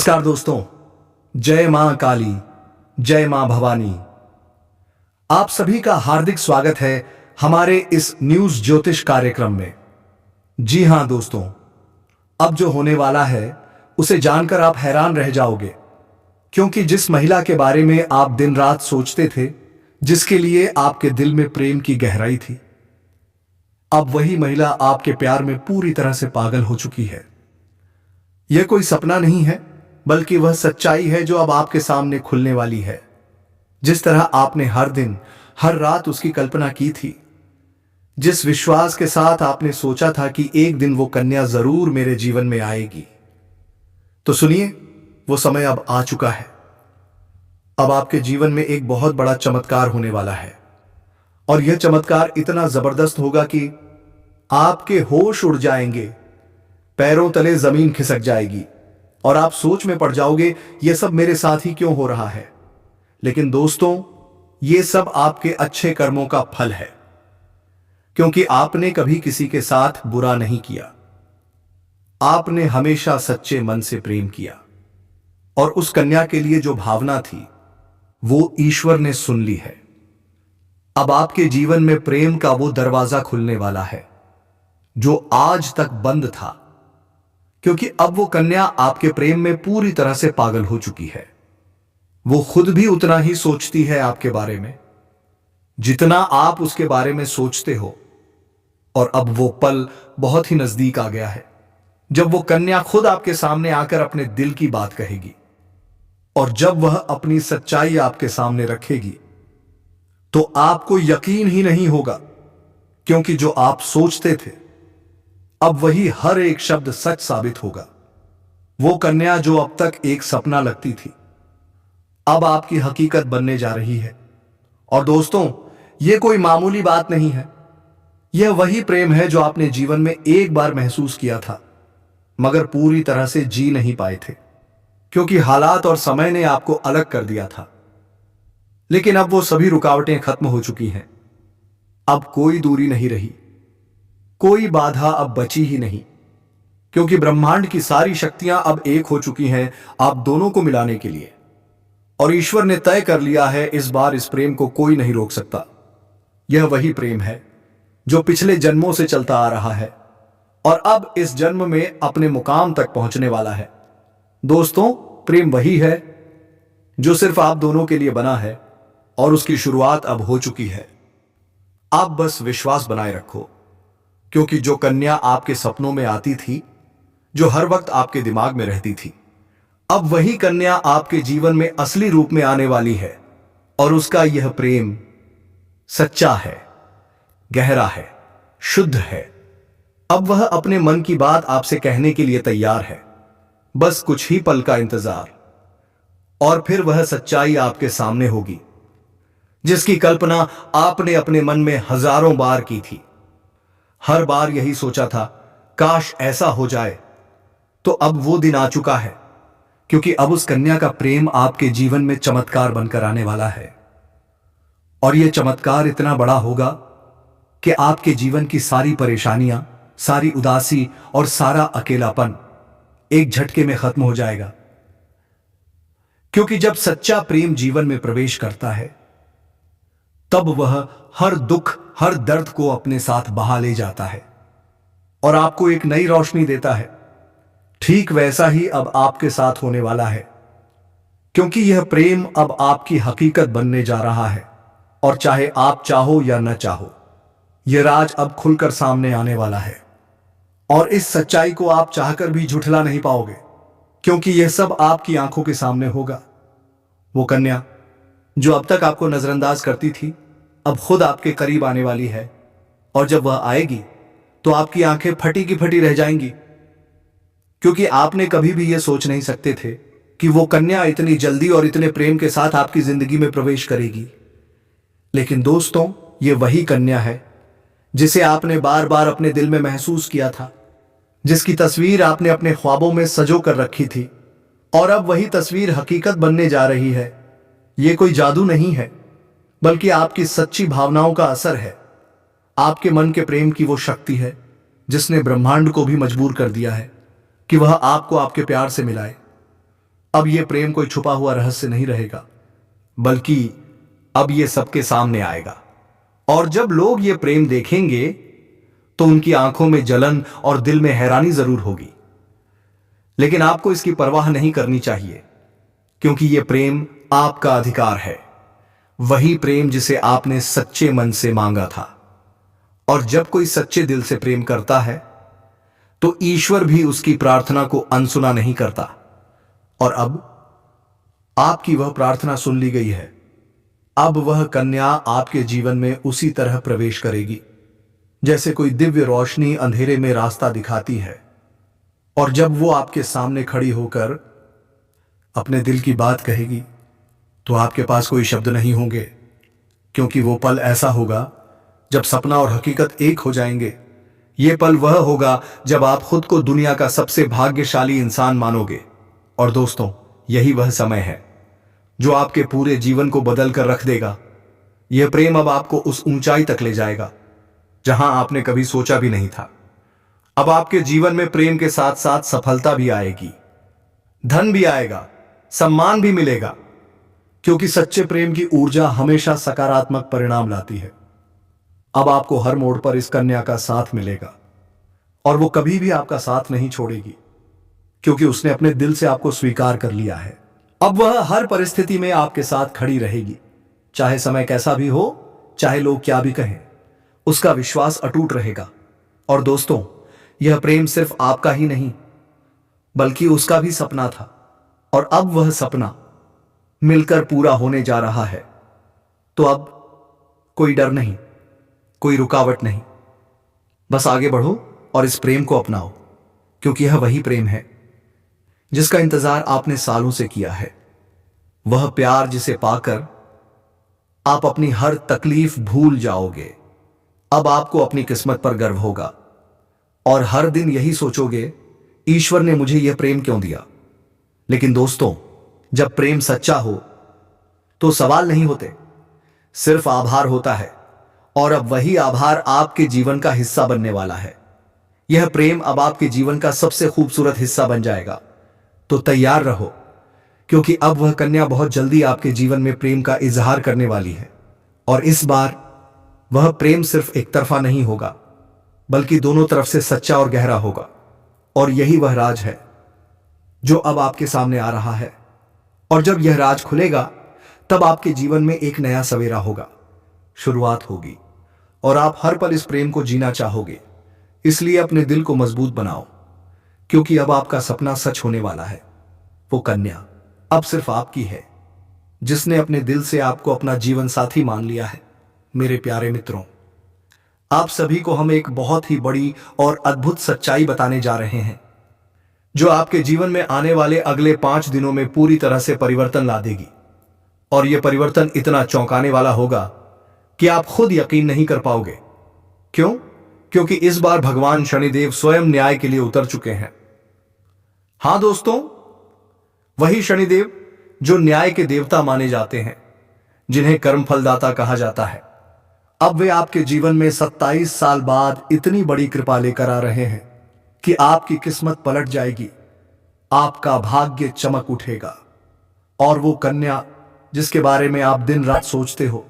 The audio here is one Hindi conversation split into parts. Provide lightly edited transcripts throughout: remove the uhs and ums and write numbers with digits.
नमस्कार दोस्तों। जय मां काली, जय मां भवानी। आप सभी का हार्दिक स्वागत है हमारे इस न्यूज ज्योतिष कार्यक्रम में। जी हां दोस्तों, अब जो होने वाला है उसे जानकर आप हैरान रह जाओगे, क्योंकि जिस महिला के बारे में आप दिन रात सोचते थे, जिसके लिए आपके दिल में प्रेम की गहराई थी, अब वही महिला आपके प्यार में पूरी तरह से पागल हो चुकी है। यह कोई सपना नहीं है, बल्कि वह सच्चाई है जो अब आपके सामने खुलने वाली है। जिस तरह आपने हर दिन हर रात उसकी कल्पना की थी, जिस विश्वास के साथ आपने सोचा था कि एक दिन वो कन्या जरूर मेरे जीवन में आएगी, तो सुनिए, वो समय अब आ चुका है। अब आपके जीवन में एक बहुत बड़ा चमत्कार होने वाला है, और यह चमत्कार इतना जबरदस्त होगा कि आपके होश उड़ जाएंगे, पैरों तले जमीन खिसक जाएगी और आप सोच में पड़ जाओगे, यह सब मेरे साथ ही क्यों हो रहा है। लेकिन दोस्तों, यह सब आपके अच्छे कर्मों का फल है, क्योंकि आपने कभी किसी के साथ बुरा नहीं किया। आपने हमेशा सच्चे मन से प्रेम किया, और उस कन्या के लिए जो भावना थी वो ईश्वर ने सुन ली है। अब आपके जीवन में प्रेम का वो दरवाजा खुलने वाला है जो आज तक बंद था, क्योंकि अब वो कन्या आपके प्रेम में पूरी तरह से पागल हो चुकी है। वो खुद भी उतना ही सोचती है आपके बारे में जितना आप उसके बारे में सोचते हो। और अब वो पल बहुत ही नजदीक आ गया है जब वो कन्या खुद आपके सामने आकर अपने दिल की बात कहेगी, और जब वह अपनी सच्चाई आपके सामने रखेगी तो आपको यकीन ही नहीं होगा, क्योंकि जो आप सोचते थे अब वही हर एक शब्द सच साबित होगा। वो कन्या जो अब तक एक सपना लगती थी, अब आपकी हकीकत बनने जा रही है। और दोस्तों, यह कोई मामूली बात नहीं है। यह वही प्रेम है जो आपने जीवन में एक बार महसूस किया था, मगर पूरी तरह से जी नहीं पाए थे, क्योंकि हालात और समय ने आपको अलग कर दिया था। लेकिन अब वो सभी रुकावटें खत्म हो चुकी हैं। अब कोई दूरी नहीं रही, कोई बाधा अब बची ही नहीं, क्योंकि ब्रह्मांड की सारी शक्तियां अब एक हो चुकी हैं आप दोनों को मिलाने के लिए। और ईश्वर ने तय कर लिया है, इस बार इस प्रेम को कोई नहीं रोक सकता। यह वही प्रेम है जो पिछले जन्मों से चलता आ रहा है, और अब इस जन्म में अपने मुकाम तक पहुंचने वाला है। दोस्तों, प्रेम वही है जो सिर्फ आप दोनों के लिए बना है, और उसकी शुरुआत अब हो चुकी है। आप बस विश्वास बनाए रखो, क्योंकि जो कन्या आपके सपनों में आती थी, जो हर वक्त आपके दिमाग में रहती थी, अब वही कन्या आपके जीवन में असली रूप में आने वाली है। और उसका यह प्रेम सच्चा है, गहरा है, शुद्ध है। अब वह अपने मन की बात आपसे कहने के लिए तैयार है। बस कुछ ही पल का इंतजार, और फिर वह सच्चाई आपके सामने होगी, जिसकी कल्पना आपने अपने मन में हजारों बार की थी। हर बार यही सोचा था, काश ऐसा हो जाए। तो अब वो दिन आ चुका है, क्योंकि अब उस कन्या का प्रेम आपके जीवन में चमत्कार बनकर आने वाला है। और यह चमत्कार इतना बड़ा होगा कि आपके जीवन की सारी परेशानियां, सारी उदासी और सारा अकेलापन एक झटके में खत्म हो जाएगा। क्योंकि जब सच्चा प्रेम जीवन में प्रवेश करता है, तब वह हर दुख, हर दर्द को अपने साथ बहा ले जाता है और आपको एक नई रोशनी देता है। ठीक वैसा ही अब आपके साथ होने वाला है, क्योंकि यह प्रेम अब आपकी हकीकत बनने जा रहा है। और चाहे आप चाहो या न चाहो, यह राज अब खुलकर सामने आने वाला है। और इस सच्चाई को आप चाहकर भी झुठला नहीं पाओगे, क्योंकि यह सब आपकी आंखों के सामने होगा। वो कन्या जो अब तक आपको नजरअंदाज करती थी, अब खुद आपके करीब आने वाली है। और जब वह आएगी तो आपकी आंखें फटी की फटी रह जाएंगी, क्योंकि आपने कभी भी यह सोच नहीं सकते थे कि वो कन्या इतनी जल्दी और इतने प्रेम के साथ आपकी जिंदगी में प्रवेश करेगी। लेकिन दोस्तों, ये वही कन्या है जिसे आपने बार बार अपने दिल में महसूस किया था, जिसकी तस्वीर आपने अपने ख्वाबों में सजो कर रखी थी, और अब वही तस्वीर हकीकत बनने जा रही है। ये कोई जादू नहीं है, बल्कि आपकी सच्ची भावनाओं का असर है। आपके मन के प्रेम की वो शक्ति है जिसने ब्रह्मांड को भी मजबूर कर दिया है कि वह आपको आपके प्यार से मिलाए। अब यह प्रेम कोई छुपा हुआ रहस्य नहीं रहेगा, बल्कि अब यह सबके सामने आएगा। और जब लोग ये प्रेम देखेंगे तो उनकी आंखों में जलन और दिल में हैरानी जरूर होगी, लेकिन आपको इसकी परवाह नहीं करनी चाहिए, क्योंकि यह प्रेम आपका अधिकार है, वही प्रेम जिसे आपने सच्चे मन से मांगा था। और जब कोई सच्चे दिल से प्रेम करता है तो ईश्वर भी उसकी प्रार्थना को अनसुना नहीं करता। और अब आपकी वह प्रार्थना सुन ली गई है। अब वह कन्या आपके जीवन में उसी तरह प्रवेश करेगी जैसे कोई दिव्य रोशनी अंधेरे में रास्ता दिखाती है। और जब वो आपके सामने खड़ी होकर अपने दिल की बात कहेगी तो आपके पास कोई शब्द नहीं होंगे, क्योंकि वो पल ऐसा होगा जब सपना और हकीकत एक हो जाएंगे। ये पल वह होगा जब आप खुद को दुनिया का सबसे भाग्यशाली इंसान मानोगे। और दोस्तों, यही वह समय है जो आपके पूरे जीवन को बदल कर रख देगा। यह प्रेम अब आपको उस ऊंचाई तक ले जाएगा जहां आपने कभी सोचा भी नहीं था। अब आपके जीवन में प्रेम के साथ साथ सफलता भी आएगी, धन भी आएगा, सम्मान भी मिलेगा, क्योंकि सच्चे प्रेम की ऊर्जा हमेशा सकारात्मक परिणाम लाती है। अब आपको हर मोड़ पर इस कन्या का साथ मिलेगा और वो कभी भी आपका साथ नहीं छोड़ेगी, क्योंकि उसने अपने दिल से आपको स्वीकार कर लिया है। अब वह हर परिस्थिति में आपके साथ खड़ी रहेगी, चाहे समय कैसा भी हो, चाहे लोग क्या भी कहें, उसका विश्वास अटूट रहेगा। और दोस्तों, यह प्रेम सिर्फ आपका ही नहीं बल्कि उसका भी सपना था, और अब वह सपना मिलकर पूरा होने जा रहा है। तो अब कोई डर नहीं, कोई रुकावट नहीं, बस आगे बढ़ो और इस प्रेम को अपनाओ, क्योंकि यह वही प्रेम है जिसका इंतजार आपने सालों से किया है। वह प्यार जिसे पाकर आप अपनी हर तकलीफ भूल जाओगे। अब आपको अपनी किस्मत पर गर्व होगा और हर दिन यही सोचोगे, ईश्वर ने मुझे यह प्रेम क्यों दिया। लेकिन दोस्तों, जब प्रेम सच्चा हो तो सवाल नहीं होते, सिर्फ आभार होता है। और अब वही आभार आपके जीवन का हिस्सा बनने वाला है। यह प्रेम अब आपके जीवन का सबसे खूबसूरत हिस्सा बन जाएगा। तो तैयार रहो, क्योंकि अब वह कन्या बहुत जल्दी आपके जीवन में प्रेम का इजहार करने वाली है। और इस बार वह प्रेम सिर्फ एक तरफा नहीं होगा, बल्कि दोनों तरफ से सच्चा और गहरा होगा। और यही वह राज है जो अब आपके सामने आ रहा है। और जब यह राज खुलेगा, तब आपके जीवन में एक नया सवेरा होगा, शुरुआत होगी, और आप हर पल इस प्रेम को जीना चाहोगे। इसलिए अपने दिल को मजबूत बनाओ, क्योंकि अब आपका सपना सच होने वाला है। वो कन्या अब सिर्फ आपकी है, जिसने अपने दिल से आपको अपना जीवन साथी मान लिया है। मेरे प्यारे मित्रों, आप सभी को हम एक बहुत ही बड़ी और अद्भुत सच्चाई बताने जा रहे हैं, जो आपके जीवन में आने वाले अगले 5 दिनों में पूरी तरह से परिवर्तन ला देगी। और यह परिवर्तन इतना चौंकाने वाला होगा कि आप खुद यकीन नहीं कर पाओगे। क्यों? क्योंकि इस बार भगवान शनिदेव स्वयं न्याय के लिए उतर चुके हैं। हां दोस्तों, वही शनिदेव जो न्याय के देवता माने जाते हैं, जिन्हें कर्म फलदाता कहा जाता है। अब वे आपके जीवन में 27 साल बाद इतनी बड़ी कृपा लेकर आ रहे हैं कि आपकी किस्मत पलट जाएगी, आपका भाग्य चमक उठेगा। और वो कन्या जिसके बारे में आप दिन रात सोचते हो,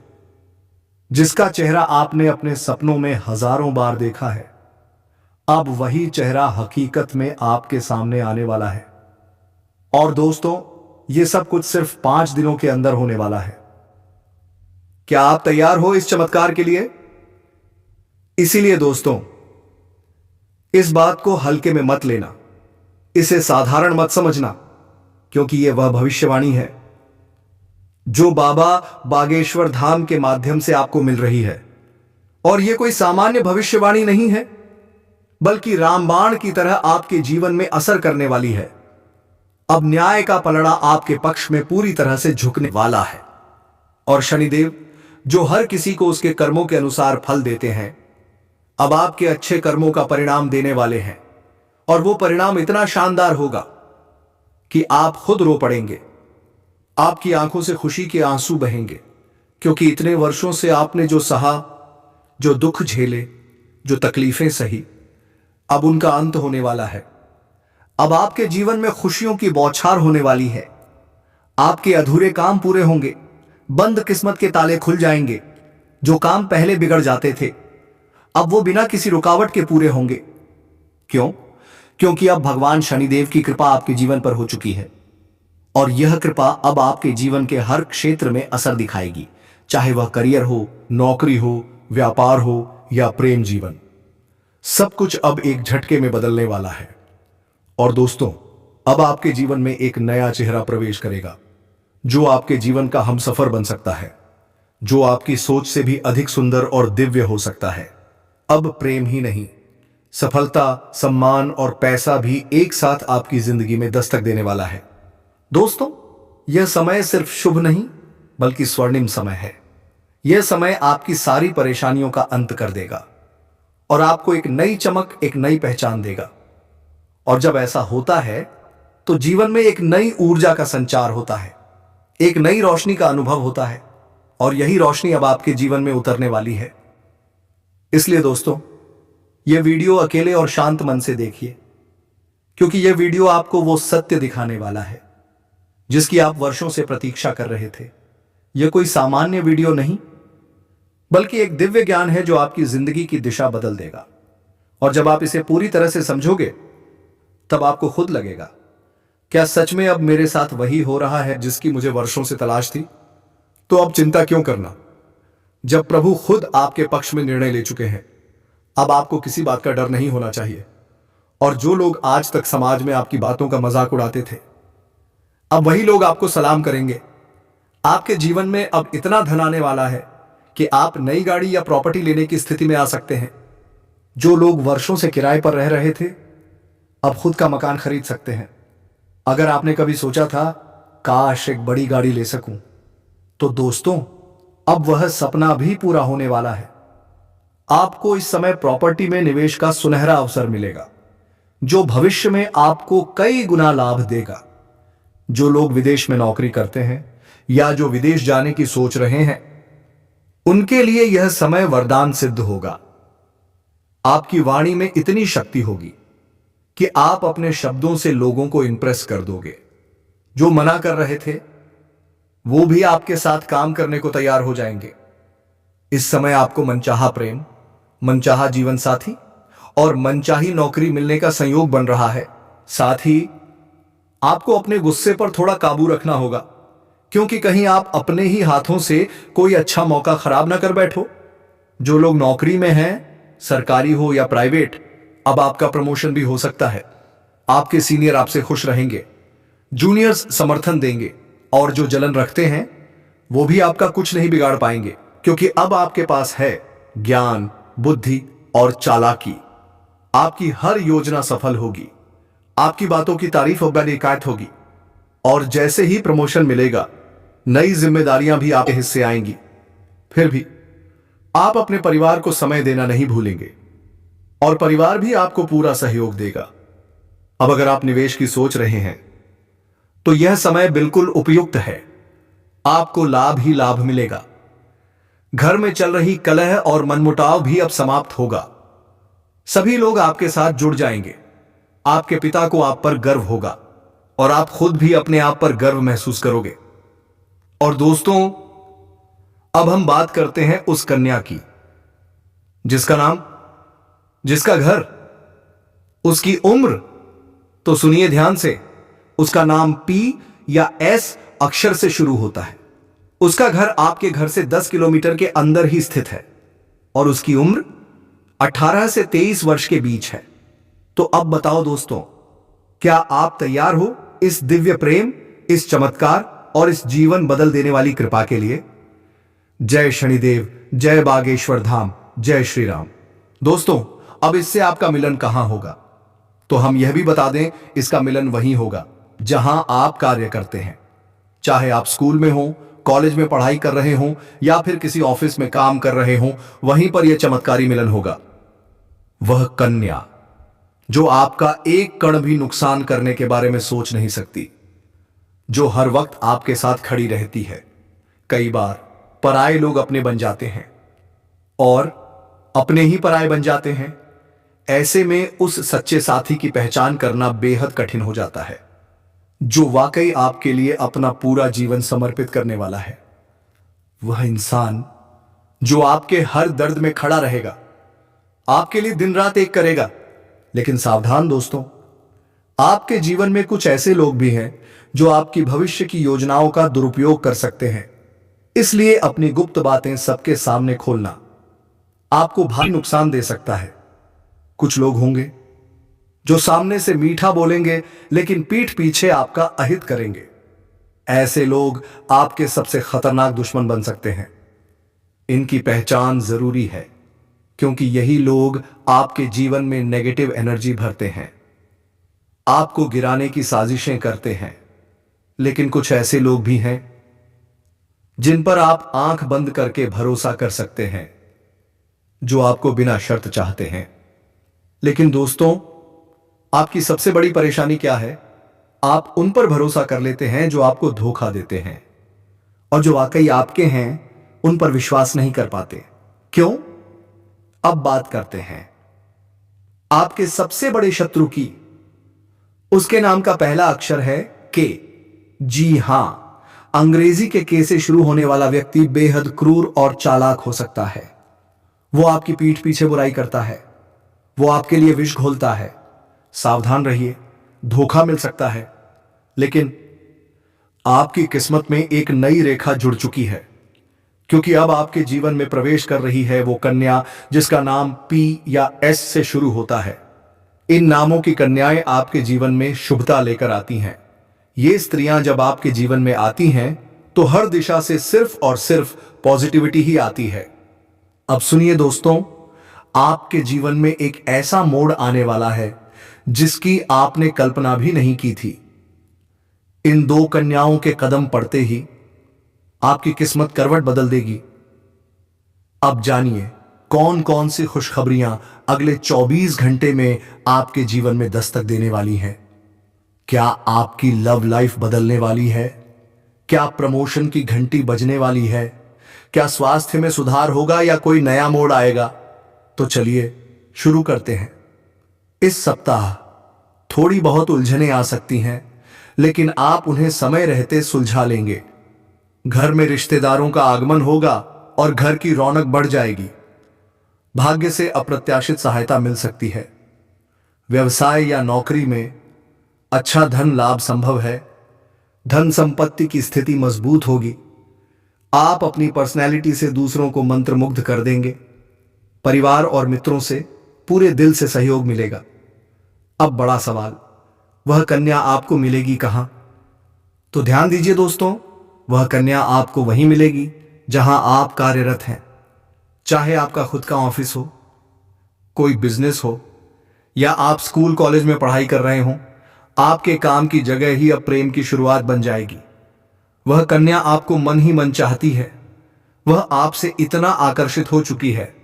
जिसका चेहरा आपने अपने सपनों में हजारों बार देखा है, अब वही चेहरा हकीकत में आपके सामने आने वाला है। और दोस्तों, ये सब कुछ सिर्फ 5 दिनों के अंदर होने वाला है। क्या आप तैयार हो इस चमत्कार के लिए? इसीलिए दोस्तों, इस बात को हल्के में मत लेना, इसे साधारण मत समझना, क्योंकि यह वह भविष्यवाणी है जो बाबा बागेश्वर धाम के माध्यम से आपको मिल रही है। और यह कोई सामान्य भविष्यवाणी नहीं है, बल्कि रामबाण की तरह आपके जीवन में असर करने वाली है। अब न्याय का पलड़ा आपके पक्ष में पूरी तरह से झुकने वाला है। और शनिदेव, जो हर किसी को उसके कर्मों के अनुसार फल देते हैं, अब आपके अच्छे कर्मों का परिणाम देने वाले हैं। और वो परिणाम इतना शानदार होगा कि आप खुद रो पड़ेंगे। आपकी आंखों से खुशी के आंसू बहेंगे, क्योंकि इतने वर्षों से आपने जो सहा, जो दुख झेले, जो तकलीफें सही, अब उनका अंत होने वाला है। अब आपके जीवन में खुशियों की बौछार होने वाली है। आपके अधूरे काम पूरे होंगे, बंद किस्मत के ताले खुल जाएंगे। जो काम पहले बिगड़ जाते थे अब वो बिना किसी रुकावट के पूरे होंगे। क्यों? क्योंकि अब भगवान शनिदेव की कृपा आपके जीवन पर हो चुकी है और यह कृपा अब आपके जीवन के हर क्षेत्र में असर दिखाएगी, चाहे वह करियर हो, नौकरी हो, व्यापार हो या प्रेम जीवन। सब कुछ अब एक झटके में बदलने वाला है। और दोस्तों, अब आपके जीवन में एक नया चेहरा प्रवेश करेगा जो आपके जीवन का हमसफर बन सकता है, जो आपकी सोच से भी अधिक सुंदर और दिव्य हो सकता है। अब प्रेम ही नहीं, सफलता, सम्मान और पैसा भी एक साथ आपकी जिंदगी में दस्तक देने वाला है। दोस्तों, यह समय सिर्फ शुभ नहीं बल्कि स्वर्णिम समय है। यह समय आपकी सारी परेशानियों का अंत कर देगा और आपको एक नई चमक, एक नई पहचान देगा। और जब ऐसा होता है तो जीवन में एक नई ऊर्जा का संचार होता है, एक नई रोशनी का अनुभव होता है और यही रोशनी अब आपके जीवन में उतरने वाली है। इसलिए दोस्तों, यह वीडियो अकेले और शांत मन से देखिए, क्योंकि यह वीडियो आपको वो सत्य दिखाने वाला है जिसकी आप वर्षों से प्रतीक्षा कर रहे थे। यह कोई सामान्य वीडियो नहीं बल्कि एक दिव्य ज्ञान है जो आपकी जिंदगी की दिशा बदल देगा। और जब आप इसे पूरी तरह से समझोगे तब आपको खुद लगेगा, क्या सच में अब मेरे साथ वही हो रहा है जिसकी मुझे वर्षों से तलाश थी? तो अब चिंता क्यों करना, जब प्रभु खुद आपके पक्ष में निर्णय ले चुके हैं। अब आपको किसी बात का डर नहीं होना चाहिए। और जो लोग आज तक समाज में आपकी बातों का मजाक उड़ाते थे, अब वही लोग आपको सलाम करेंगे। आपके जीवन में अब इतना धन आने वाला है कि आप नई गाड़ी या प्रॉपर्टी लेने की स्थिति में आ सकते हैं। जो लोग वर्षों से किराए पर रह रहे थे अब खुद का मकान खरीद सकते हैं। अगर आपने कभी सोचा था काश एक बड़ी गाड़ी ले सकूं, तो दोस्तों, अब वह सपना भी पूरा होने वाला है। आपको इस समय प्रॉपर्टी में निवेश का सुनहरा अवसर मिलेगा जो भविष्य में आपको कई गुना लाभ देगा। जो लोग विदेश में नौकरी करते हैं या जो विदेश जाने की सोच रहे हैं, उनके लिए यह समय वरदान सिद्ध होगा। आपकी वाणी में इतनी शक्ति होगी कि आप अपने शब्दों से लोगों को इंप्रेस कर दोगे। जो मना कर रहे थे वो भी आपके साथ काम करने को तैयार हो जाएंगे। इस समय आपको मनचाहा प्रेम, मनचाहा जीवन साथी और मनचाही नौकरी मिलने का संयोग बन रहा है। साथ ही आपको अपने गुस्से पर थोड़ा काबू रखना होगा, क्योंकि कहीं आप अपने ही हाथों से कोई अच्छा मौका खराब ना कर बैठो। जो लोग नौकरी में हैं, सरकारी हो या प्राइवेट, अब आपका प्रमोशन भी हो सकता है। आपके सीनियर आपसे खुश रहेंगे, जूनियर्स समर्थन देंगे और जो जलन रखते हैं वो भी आपका कुछ नहीं बिगाड़ पाएंगे, क्योंकि अब आपके पास है ज्ञान, बुद्धि और चालाकी। आपकी हर योजना सफल होगी, आपकी बातों की तारीफ और बनिकायत होगी और जैसे ही प्रमोशन मिलेगा नई जिम्मेदारियां भी आपके हिस्से आएंगी। फिर भी आप अपने परिवार को समय देना नहीं भूलेंगे और परिवार भी आपको पूरा सहयोग देगा। अब अगर आप निवेश की सोच रहे हैं तो यह समय बिल्कुल उपयुक्त है। आपको लाभ ही लाभ मिलेगा। घर में चल रही कलह और मनमुटाव भी अब समाप्त होगा। सभी लोग आपके साथ जुड़ जाएंगे। आपके पिता को आप पर गर्व होगा और आप खुद भी अपने आप पर गर्व महसूस करोगे। और दोस्तों, अब हम बात करते हैं उस कन्या की जिसका नाम, जिसका घर, उसकी उम्र, तो सुनिए ध्यान से, उसका नाम पी या एस अक्षर से शुरू होता है। उसका घर आपके घर से 10 किलोमीटर के अंदर ही स्थित है और उसकी उम्र 18 से 23 वर्ष के बीच है। तो अब बताओ दोस्तों, क्या आप तैयार हो इस दिव्य प्रेम, इस चमत्कार और इस जीवन बदल देने वाली कृपा के लिए? जय शनिदेव, जय बागेश्वर धाम, जय श्री राम। दोस्तों, अब इससे आपका मिलन कहां होगा? तो हम यह भी बता दें, इसका मिलन वहीं होगा जहां आप कार्य करते हैं। चाहे आप स्कूल में हो, कॉलेज में पढ़ाई कर रहे हो या फिर किसी ऑफिस में काम कर रहे हो, वहीं पर यह चमत्कारी मिलन होगा। वह कन्या जो आपका एक कण भी नुकसान करने के बारे में सोच नहीं सकती, जो हर वक्त आपके साथ खड़ी रहती है। कई बार पराये लोग अपने बन जाते हैं और अपने ही पराये बन जाते हैं। ऐसे में उस सच्चे साथी की पहचान करना बेहद कठिन हो जाता है। जो वाकई आपके लिए अपना पूरा जीवन समर्पित करने वाला है। वह इंसान जो आपके हर दर्द में खड़ा रहेगा, आपके लिए दिन रात एक करेगा। लेकिन सावधान दोस्तों, आपके जीवन में कुछ ऐसे लोग भी हैं जो आपकी भविष्य की योजनाओं का दुरुपयोग कर सकते हैं। इसलिए अपनी गुप्त बातें सबके सामने खोलना आपको भारी नुकसान दे सकता है। कुछ लोग होंगे जो सामने से मीठा बोलेंगे लेकिन पीठ पीछे आपका अहित करेंगे। ऐसे लोग आपके सबसे खतरनाक दुश्मन बन सकते हैं। इनकी पहचान जरूरी है, क्योंकि यही लोग आपके जीवन में नेगेटिव एनर्जी भरते हैं, आपको गिराने की साजिशें करते हैं। लेकिन कुछ ऐसे लोग भी हैं जिन पर आप आंख बंद करके भरोसा कर सकते हैं, जो आपको बिना शर्त चाहते हैं। लेकिन दोस्तों, आपकी सबसे बड़ी परेशानी क्या है? आप उन पर भरोसा कर लेते हैं जो आपको धोखा देते हैं, और जो वाकई आपके हैं उन पर विश्वास नहीं कर पाते। क्यों? अब बात करते हैं आपके सबसे बड़े शत्रु की। उसके नाम का पहला अक्षर है के। जी हां, अंग्रेजी के के से शुरू होने वाला व्यक्ति बेहद क्रूर और चालाक हो सकता है। वो आपकी पीठ पीछे बुराई करता है, वो आपके लिए विष घोलता है। सावधान रहिए, धोखा मिल सकता है। लेकिन आपकी किस्मत में एक नई रेखा जुड़ चुकी है, क्योंकि अब आपके जीवन में प्रवेश कर रही है वो कन्या जिसका नाम पी या एस से शुरू होता है। इन नामों की कन्याएं आपके जीवन में शुभता लेकर आती हैं। ये स्त्रियां जब आपके जीवन में आती हैं तो हर दिशा से सिर्फ और सिर्फ पॉजिटिविटी ही आती है। अब सुनिए दोस्तों, आपके जीवन में एक ऐसा मोड़ आने वाला है जिसकी आपने कल्पना भी नहीं की थी। इन दो कन्याओं के कदम पड़ते ही आपकी किस्मत करवट बदल देगी। अब जानिए कौन कौन सी खुशखबरियां अगले 24 घंटे में आपके जीवन में दस्तक देने वाली हैं। क्या आपकी लव लाइफ बदलने वाली है? क्या प्रमोशन की घंटी बजने वाली है? क्या स्वास्थ्य में सुधार होगा या कोई नया मोड़ आएगा? तो चलिए शुरू करते हैं। इस सप्ताह थोड़ी बहुत उलझनें आ सकती हैं, लेकिन आप उन्हें समय रहते सुलझा लेंगे। घर में रिश्तेदारों का आगमन होगा और घर की रौनक बढ़ जाएगी। भाग्य से अप्रत्याशित सहायता मिल सकती है। व्यवसाय या नौकरी में अच्छा धन लाभ संभव है। धन संपत्ति की स्थिति मजबूत होगी। आप अपनी पर्सनैलिटी से दूसरों को मंत्रमुग्ध कर देंगे। परिवार और मित्रों से पूरे दिल से सहयोग मिलेगा। अब बड़ा सवाल, वह कन्या आपको मिलेगी कहां? तो ध्यान दीजिए दोस्तों, वह कन्या आपको वहीं मिलेगी जहां आप कार्यरत हैं। चाहे आपका खुद का ऑफिस हो, कोई बिजनेस हो, या आप स्कूल कॉलेज में पढ़ाई कर रहे हो, आपके काम की जगह ही अब प्रेम की शुरुआत बन जाएगी। वह कन्या आपको मन ही मन चाहती है। वह आपसे इतना आकर्षित हो चुकी है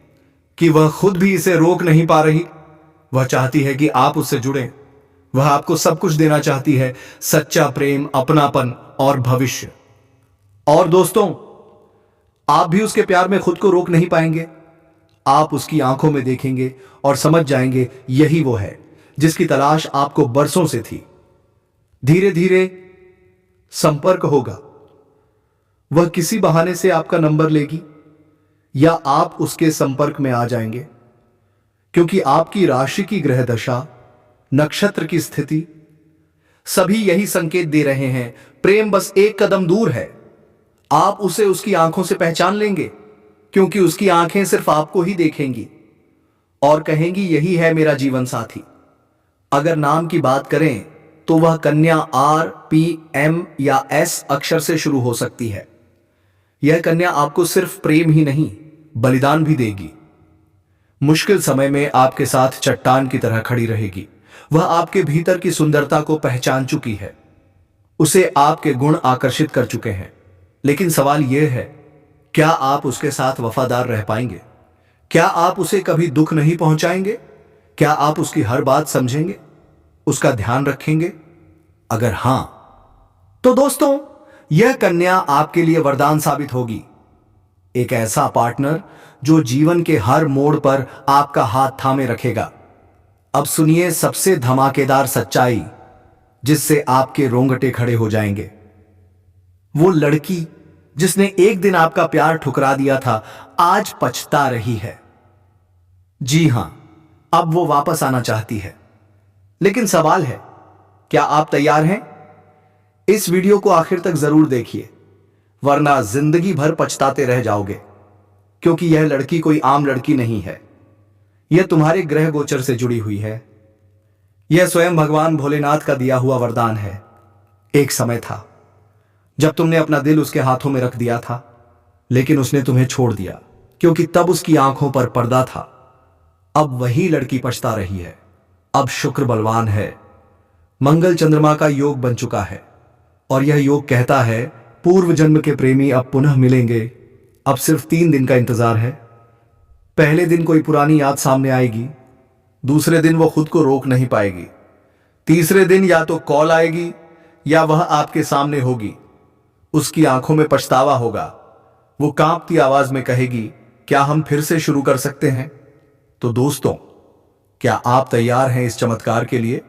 कि वह खुद भी इसे रोक नहीं पा रही। वह चाहती है कि आप उससे जुड़ें। वह आपको सब कुछ देना चाहती है, सच्चा प्रेम, अपनापन और भविष्य। और दोस्तों, आप भी उसके प्यार में खुद को रोक नहीं पाएंगे। आप उसकी आंखों में देखेंगे और समझ जाएंगे यही वो है जिसकी तलाश आपको बरसों से थी। धीरे धीरे संपर्क होगा। वह किसी बहाने से आपका नंबर लेगी या आप उसके संपर्क में आ जाएंगे, क्योंकि आपकी राशि की ग्रह दशा, नक्षत्र की स्थिति सभी यही संकेत दे रहे हैं। प्रेम बस एक कदम दूर है। आप उसे उसकी आंखों से पहचान लेंगे, क्योंकि उसकी आंखें सिर्फ आपको ही देखेंगी और कहेंगी यही है मेरा जीवन साथी। अगर नाम की बात करें तो वह कन्या आर, पी, एम या एस अक्षर से शुरू हो सकती है। यह कन्या आपको सिर्फ प्रेम ही नहीं, बलिदान भी देगी। मुश्किल समय में आपके साथ चट्टान की तरह खड़ी रहेगी। वह आपके भीतर की सुंदरता को पहचान चुकी है। उसे आपके गुण आकर्षित कर चुके हैं। लेकिन सवाल यह है, क्या आप उसके साथ वफादार रह पाएंगे? क्या आप उसे कभी दुख नहीं पहुंचाएंगे? क्या आप उसकी हर बात समझेंगे, उसका ध्यान रखेंगे? अगर हां, तो दोस्तों, यह कन्या आपके लिए वरदान साबित होगी। एक ऐसा पार्टनर जो जीवन के हर मोड़ पर आपका हाथ थामे रखेगा। अब सुनिए सबसे धमाकेदार सच्चाई। जिससे आपके रोंगटे खड़े हो जाएंगे। वो लड़की जिसने एक दिन आपका प्यार ठुकरा दिया था, आज पछता रही है। जी हां, अब वो वापस आना चाहती है। लेकिन सवाल है, क्या आप तैयार हैं? इस वीडियो को आखिर तक जरूर देखिए, वरना जिंदगी भर पछताते रह जाओगे। क्योंकि यह लड़की कोई आम लड़की नहीं है, यह तुम्हारे ग्रह गोचर से जुड़ी हुई है। यह स्वयं भगवान भोलेनाथ का दिया हुआ वरदान है। एक समय था जब तुमने अपना दिल उसके हाथों में रख दिया था, लेकिन उसने तुम्हें छोड़ दिया, क्योंकि तब उसकी आंखों पर पर्दा था। अब वही लड़की पछता रही है। अब शुक्र बलवान है, मंगल चंद्रमा का योग बन चुका है, और यह योग कहता है पूर्व जन्म के प्रेमी अब पुनः मिलेंगे। अब सिर्फ 3 दिन का इंतजार है। पहले दिन कोई पुरानी याद सामने आएगी, दूसरे दिन वो खुद को रोक नहीं पाएगी, तीसरे दिन या तो कॉल आएगी या वह आपके सामने होगी। उसकी आंखों में पछतावा होगा। वो कांपती आवाज में कहेगी, क्या हम फिर से शुरू कर सकते हैं? तो दोस्तों, क्या आप तैयार हैं इस चमत्कार के लिए?